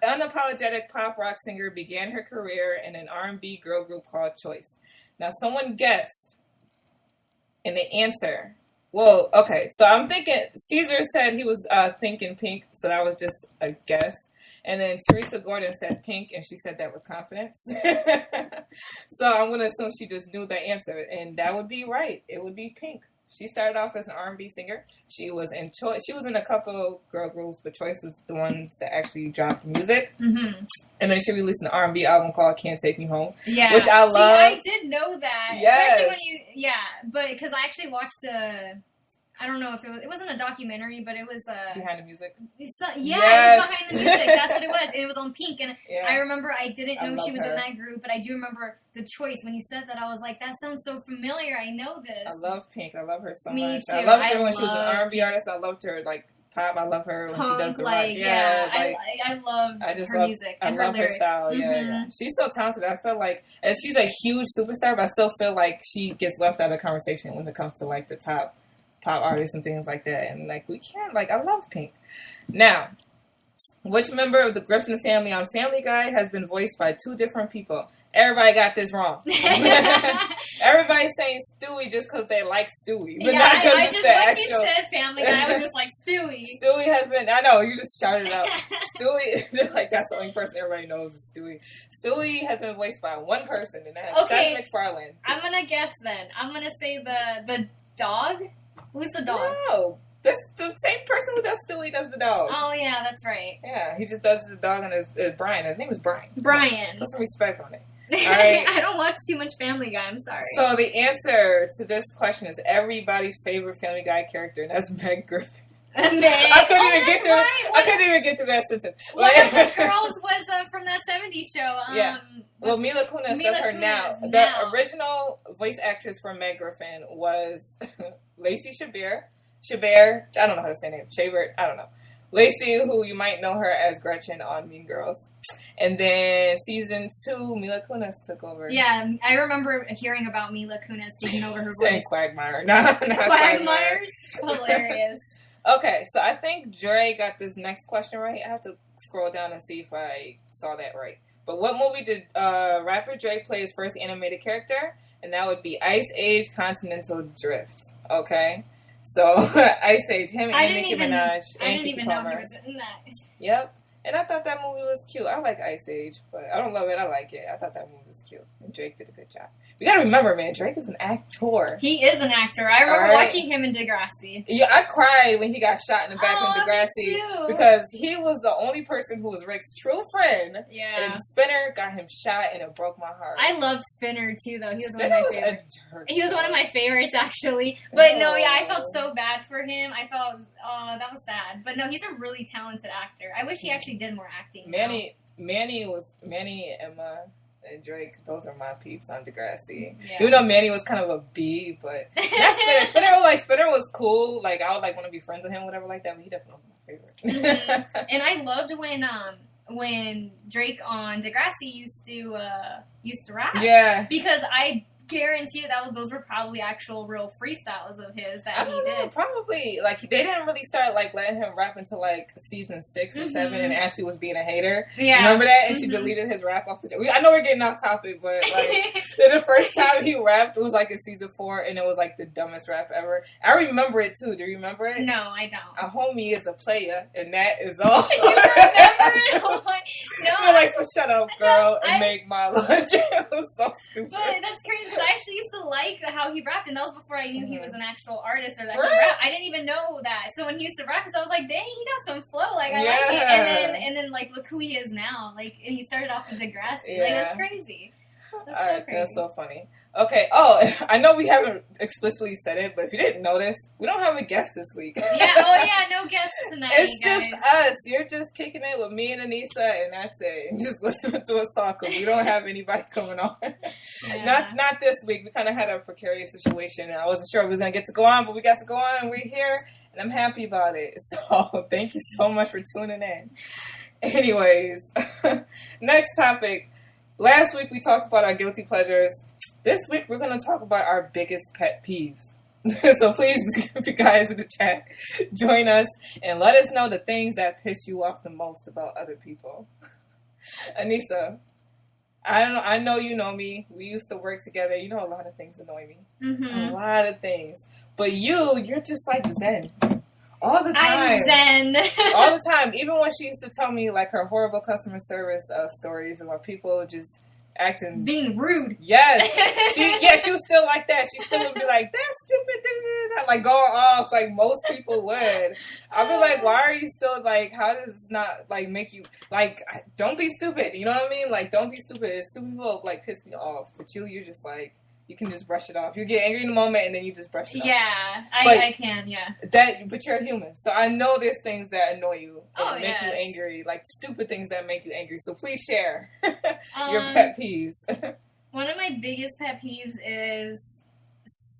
unapologetic pop rock singer began her career in an R&B girl group called Choice. Now, someone guessed, and the answer... Well, okay, so I'm thinking... Caesar said he was thinking Pink, so that was just a guess. And then Teresa Gordon said Pink, and she said that with confidence. So I'm going to assume she just knew the answer, and that would be right. It would be Pink. She started off as an R&B singer. She was in Choice. She was in a couple girl groups, but Choice was the ones that actually dropped music. Mm-hmm. And then she released an R&B album called "Can't Take Me Home," which I love. See, I did know that. Yes. Especially when but because I actually watched I don't know if it wasn't a documentary, but it was Behind the Music. It was Behind the Music. That's what it was. It was on Pink, and I remember I didn't know she was in that group, but I do remember the Choice. When you said that, I was like, that sounds so familiar. I know this. I love Pink. I love her so much. Me too. I loved her when she was an R&B artist. I loved her pop. I love her when she does the rock. I love her music and her lyrics. Her style. Mm-hmm. Yeah. She's so talented. I feel like, and she's a huge superstar, but I still feel like she gets left out of the conversation when it comes to the top pop artists and things like that. And we can't, I love Pink. Now, which member of the Griffin family on Family Guy has been voiced by two different people? Everybody got this wrong. Everybody's saying Stewie just because they like Stewie. But not because it's the actual... you said Family Guy, I was just like, Stewie. Stewie has been... I know, you just shouted out. Stewie, that's the only person everybody knows is Stewie. Stewie has been voiced by one person, and that's Seth MacFarlane. I'm going to guess then. I'm going to say the dog. Who's the dog? No. That's the same person who does Stewie does the dog. Oh, yeah, that's right. Yeah, he just does the dog, and it's Brian. His name is Brian. Brian. Put some respect on it. All right. I don't watch too much Family Guy. I'm sorry. So the answer to this question is everybody's favorite Family Guy character, and that's Meg Griffin. I couldn't even get through that sentence. One of the girls was from that 70s show. Well, Mila Kunis does her now. The original voice actress for Meg Griffin was Lacey Chabert. I don't know how to say her name. Chabert. I don't know. Lacey, who you might know her as Gretchen on Mean Girls. And then season 2, Mila Kunis took over. Yeah, I remember hearing about Mila Kunis taking over her voice. Quagmire. Not Quagmire's hilarious. Okay, so I think Dre got this next question right. I have to scroll down and see if I saw that right. But what movie did rapper Drake play his first animated character? And that would be Ice Age Continental Drift. Okay? So, Ice Age, him and Nicki Minaj. I didn't even know he was in that. Yep. And I thought that movie was cute. I like Ice Age, but I don't love it. I like it. I thought that movie was cute. And Drake did a good job. You gotta remember, man, Drake is an actor. He is an actor. I remember watching him in Degrassi. Yeah, I cried when he got shot in the back in Degrassi because he was the only person who was Rick's true friend. Yeah. And Spinner got him shot, and it broke my heart. I loved Spinner too, though. He was one of my favorites. He was one of my favorites, actually. But I felt so bad for him. I felt, that was sad. But no, he's a really talented actor. I wish he actually did more acting. Manny, Emma, and Drake, those are my peeps on Degrassi. Yeah. Even though Manny was kind of a B, but not Spinner. Spinner was cool. I would want to be friends with him, whatever like that. But he definitely was my favorite. Mm-hmm. And I loved when Drake on Degrassi used to rap. Yeah, because I guarantee you those were probably actual real freestyles of his that he did. Probably they didn't really start letting him rap until season 6 or 7, and Ashley was being a hater. Yeah, remember that? And she deleted his rap off the show. I know we're getting off topic, but the first time he rapped, it was in season 4, and it was the dumbest rap ever. I remember it too. Do you remember it? No, I don't. A homie is a player, and that is all. You remember it? Oh my, no. You're so shut up, girl, and make my lunch. It was so stupid. But that's crazy. I actually used to like how he rapped, and that was before I knew he was an actual artist or that he rapped. I didn't even know that. So when he used to rap, I was like, dang, he got some flow. I like it. And then look who he is now. And he started off in Degrassi. That's crazy. That's so crazy. That's so funny. Okay. Oh, I know we haven't explicitly said it, but if you didn't notice, we don't have a guest this week. No guests tonight. It's just us. You're just kicking it with me and Anissa, and that's it. And just listening to us talk, because we don't have anybody coming on. Yeah. Not this week. We kind of had a precarious situation, and I wasn't sure if we was going to get to go on, but we got to go on, and we're here, and I'm happy about it. So thank you so much for tuning in. Anyways, next topic. Last week we talked about our guilty pleasures. This week, we're going to talk about our biggest pet peeves. So please, you guys in the chat, join us and let us know the things that piss you off the most about other people. Anissa, I know you know me. We used to work together. You know a lot of things annoy me. A lot of things. But you're just like Zen. All the time. I'm Zen. All the time. Even when she used to tell me like her horrible customer service stories about people just acting being rude. Yes. She was still like that. She still would be like, that's stupid, like going off like most people would. I'd be like, why are you still like, how does this not like make you like, don't be stupid, you know what I mean? Like, don't be stupid. Stupid people like piss me off, but you're just like, you can just brush it off. You get angry in the moment and then you just brush it off. Yeah, I can, yeah. But you're a human. So I know there's things that annoy you and make you angry. Like stupid things that make you angry. So please share your pet peeves. One of my biggest pet peeves is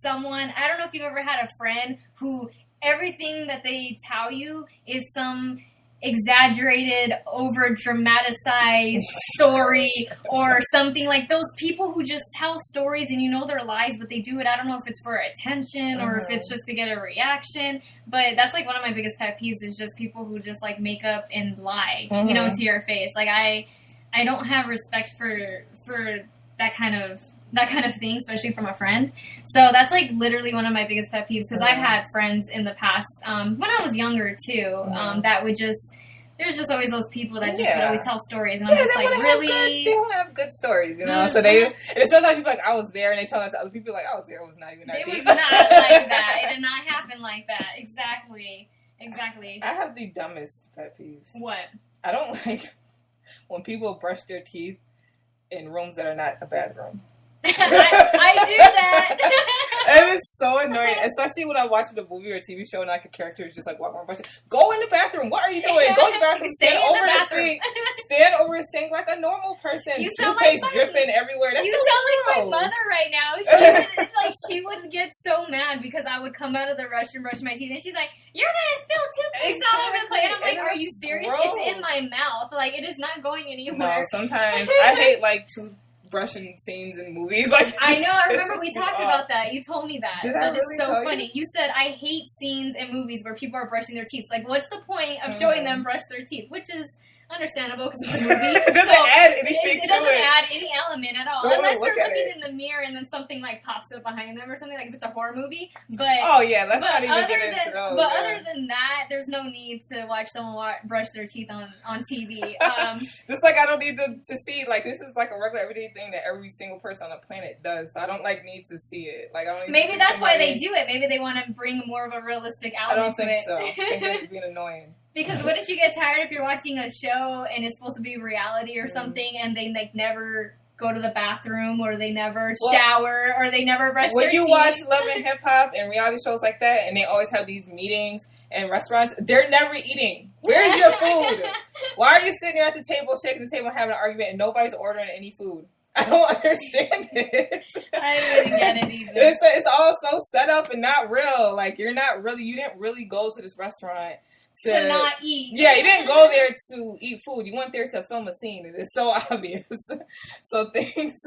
someone, I don't know if you've ever had a friend who everything that they tell you is some exaggerated, over dramatized story or something. Like those people who just tell stories and you know they're lies, but they do it, I don't know if it's for attention or if it's just to get a reaction, but that's like one of my biggest pet peeves is just people who just like make up and lie, you know, to your face. Like I don't have respect for that kind of thing, especially from a friend. So that's like literally one of my biggest pet peeves because I've had friends in the past, when I was younger too, that would just, there's just always those people that just would always tell stories, and I'm just like, really? They don't have good stories, you know? So and sometimes you're like, I was there, and they tell us other people like, I was there, it was not even that deep. It was not like that. It did not happen like that. Exactly. I have the dumbest pet peeves. What? I don't like when people brush their teeth in rooms that are not a bathroom. I do that. It is so annoying, especially when I watch a movie or a TV show and like a character is just like walking around. Go in the bathroom. What are you doing? Go in the bathroom. Stand over the sink. Stand over the sink like a normal person. You sound Toothpaste like dripping everywhere. That's you so sound gross. like my mother right now. She would get so mad because I would come out of the restroom, brush my teeth, and she's like, "You're gonna spill toothpaste all over the place." And I'm like, "Are you serious? Gross. It's in my mouth. Like it is not going anywhere." No, sometimes I hate like brushing scenes in movies. Like I know, I remember we talked about that. You told me that. That is so funny. You said I hate scenes in movies where people are brushing their teeth. Like, what's the point of showing them brush their teeth? Which is understandable because it's a movie. It doesn't add anything. It doesn't add any element at all, unless they're looking in the mirror and then something like pops up behind them or something. Like if it's a horror movie. But let's not even get into those. But other than that, there's no need to watch someone brush their teeth on TV. Just like I don't need to see, like, this is like a regular everyday thing that every single person on the planet does. So I don't like need to see it. Like I don't. Maybe that's why they do it. Maybe they want to bring more of a realistic element to it. I don't think so. I think they're just being annoying. Because wouldn't you get tired if you're watching a show and it's supposed to be reality or something and they like never go to the bathroom or they never shower or they never brush their teeth? When you watch Love and Hip Hop and reality shows like that and they always have these meetings in restaurants, they're never eating. Where's your food? Why are you sitting there at the table, shaking the table and having an argument and nobody's ordering any food? I don't understand it. I wouldn't get it either. It's all so set up and not real. Like you didn't really go to this restaurant to not eat. Yeah, you didn't go there to eat food. You went there to film a scene. It is so obvious. So things,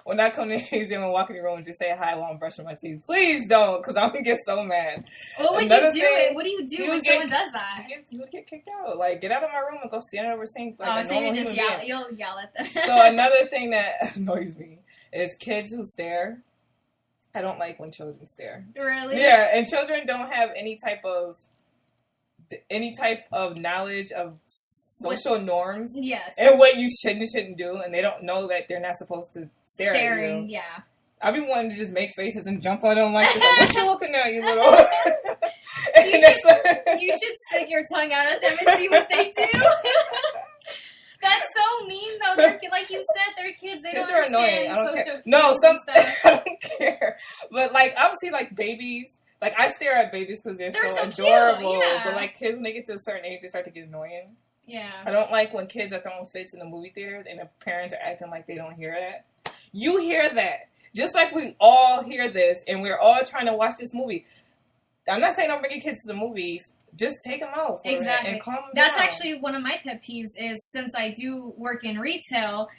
when I come to museum and walk in the room and just say hi while I'm brushing my teeth, please don't, because I'm going to get so mad. What would you do? What do you do when someone does that? You would get kicked out. Like, get out of my room and go stand over the sink. Like so you just you'll yell at them. So another thing that annoys me is kids who stare. I don't like when children stare. Really? Yeah, and children don't have any type of knowledge of social norms and what you should and shouldn't do, and they don't know that they're not supposed to stare at you. I be wanting to just make faces and jump on them like this. Like, what you looking at, you little? You should stick your tongue out at them and see what they do. That's so mean, though. They're, like you said, they're kids. They don't understand annoying. I don't social care. No, stuff. I don't care. But like obviously, like babies. Like, I stare at babies because they're so adorable. Cute, but, like, kids, when they get to a certain age, they start to get annoying. Yeah. I don't like when kids are throwing fits in the movie theaters and the parents are acting like they don't hear that. You hear that. Just like we all hear this and we're all trying to watch this movie. I'm not saying don't bring your kids to the movies. Just take them out exactly. and calm them That's down. Actually one of my pet peeves is since I do work in retail,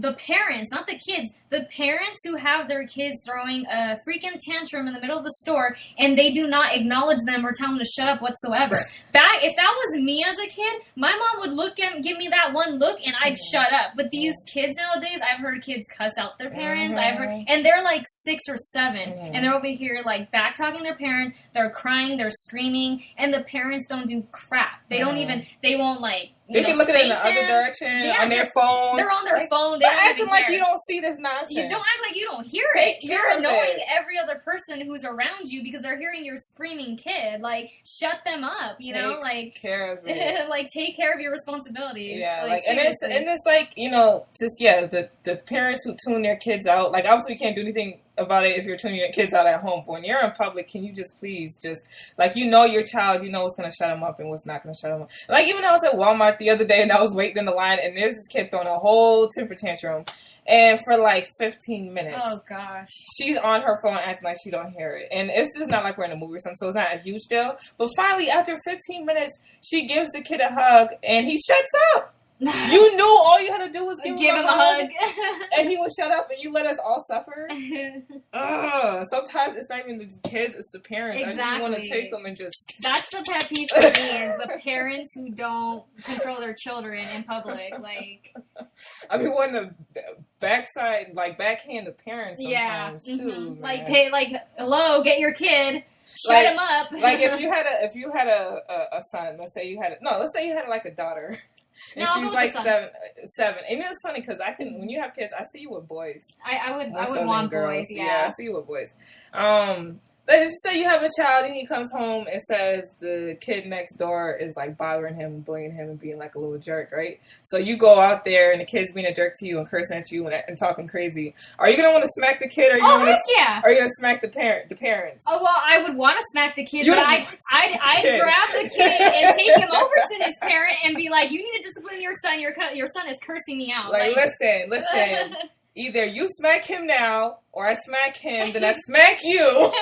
the parents, not the kids, the parents who have their kids throwing a freaking tantrum in the middle of the store and they do not acknowledge them or tell them to shut up whatsoever. If that was me as a kid, my mom would look and give me that one look and I'd shut up. But these kids nowadays, I've heard kids cuss out their parents. And they're like 6 or 7 and they're over here like back talking their parents. They're crying, they're screaming, and the parents don't do crap. They don't even, they won't like, they be looking in the other direction on their phone. They're on their phone. They're acting like you don't see this nonsense. You don't act like you don't hear it. You're annoying every other person who's around you because they're hearing your screaming kid. Like, shut them up. You know, like, care of it. Like, take care of your responsibilities. Yeah, like and it's like, you know, just the parents who tune their kids out. Like, obviously, you can't do anything about it if you're tuning your kids out at home. But when you're in public, can you just please like, you know, your child, you know what's going to shut them up and what's not going to shut them up. Like, even I was at Walmart the other day and I was waiting in the line and there's this kid throwing a whole temper tantrum, and for like 15 minutes, oh gosh, she's on her phone acting like she don't hear it. And it's just not like we're in a movie or something, so it's not a huge deal. But finally, after 15 minutes, she gives the kid a hug and he shuts up. You knew all you had to do was give him a hug. And he would shut up and you let us all suffer. Sometimes it's not even the kids, it's the parents. Exactly. I just want to take them and just... That's the pet peeve for me, is the parents who don't control their children in public. Like, I mean, when the backhand the parents sometimes too. Like, hey, like, hello, get your kid. Shut him up. Like, if you had a son, let's say you had like a daughter. And she's like 7. And it's funny because when you have kids, I see you with boys. I would want boys, yeah. I see you with boys. Let's just say you have a child and he comes home and says the kid next door is like bothering him, bullying him, and being like a little jerk, right? So you go out there and the kid's being a jerk to you and cursing at you and talking crazy. Are you gonna want to smack the kid, or are you gonna smack the parents? Oh well, I would want to smack the kid, but I'd grab the kid and take him over to his parent and be like, "You need to discipline your son. Your son is cursing me out." Like listen. Either you smack him now, or I smack him, then I smack you.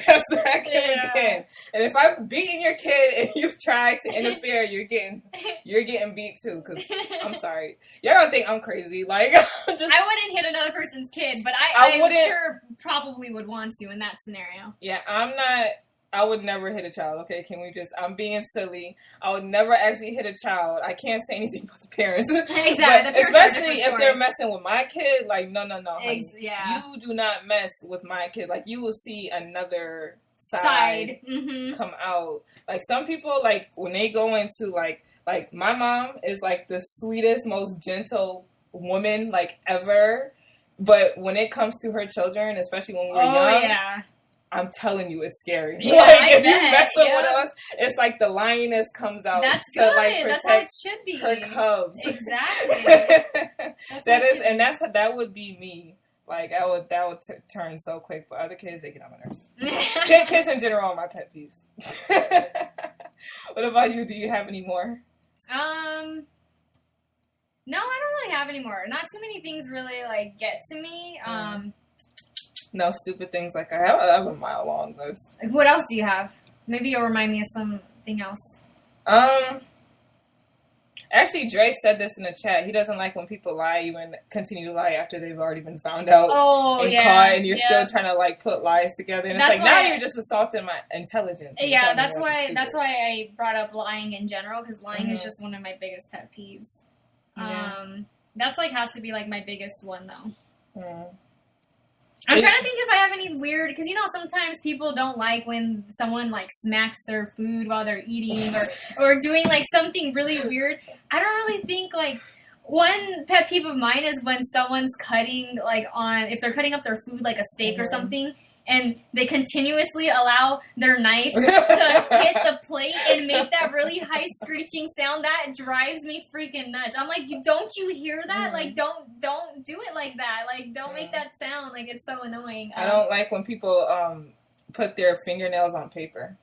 I smack him again. And if I'm beating your kid and you try to interfere, you're getting beat too. Because I'm sorry, y'all gonna think I'm crazy. Like, I wouldn't hit another person's kid, but I'm sure probably would want to in that scenario. Yeah, I would never hit a child, okay? I'm being silly. I would never actually hit a child. I can't say anything about the parents. Exactly. Especially if they're messing with my kid. Like, no. Yeah. You do not mess with my kid. Like, you will see another side come out. Like, some people, like, when they go into, like my mom is, like, the sweetest, most gentle woman, like, ever. But when it comes to her children, especially when we're young... yeah. I'm telling you, it's scary. Yeah, like, if you mess with us, it's like the lioness comes out That's to good. like protect That's how it should be. her cubs. Exactly. That would be me. Like, that would turn so quick. But other kids, they get on my nerves. Kids in general are my pet peeves. What about you? Do you have any more? No, I don't really have any more. Not too many things really like get to me. No stupid things like I have a mile long list. What else do you have? Maybe you'll remind me of something else. Actually, Dre said this in the chat. He doesn't like when people lie, even continue to lie after they've already been found out and caught, and you're still trying to like put lies together. And it's like, now you're just assaulting my intelligence. Yeah, that's why I brought up lying in general, because lying is just one of my biggest pet peeves. That's like has to be like my biggest one though. I'm trying to think if I have any weird, because, you know, sometimes people don't like when someone, like, smacks their food while they're eating or doing, like, something really weird. I don't really think, like, one pet peeve of mine is when someone's cutting, like, if they're cutting up their food, like a steak or something, and they continuously allow their knife to hit the plate and make that really high screeching sound. That drives me freaking nuts. I'm like, don't you hear that? Like, don't do it like that. Like, don't make that sound. Like, it's so annoying. I don't like when people put their fingernails on paper.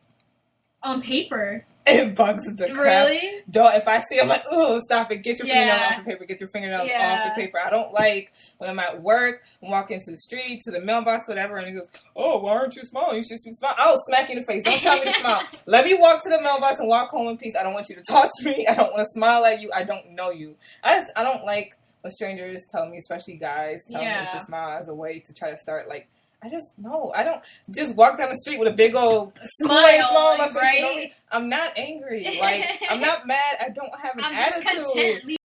On paper? It bugs the crap. Really? If I see, I'm like, ooh, stop it. Get your fingernails off the paper. Get your fingernails off the paper. I don't like when I'm at work, I'm walking to the street, to the mailbox, whatever, and he goes, oh, why aren't you smiling? You should be smiling. I'll smack you in the face. Don't tell me to smile. Let me walk to the mailbox and walk home in peace. I don't want you to talk to me. I don't want to smile at you. I don't know you. I don't like when strangers tell me, especially guys, tell me to smile as a way to try to start, like, I don't just walk down the street with a big old smile on my face. Right? I'm not angry. Like, I'm not mad. I don't have an attitude. Just content.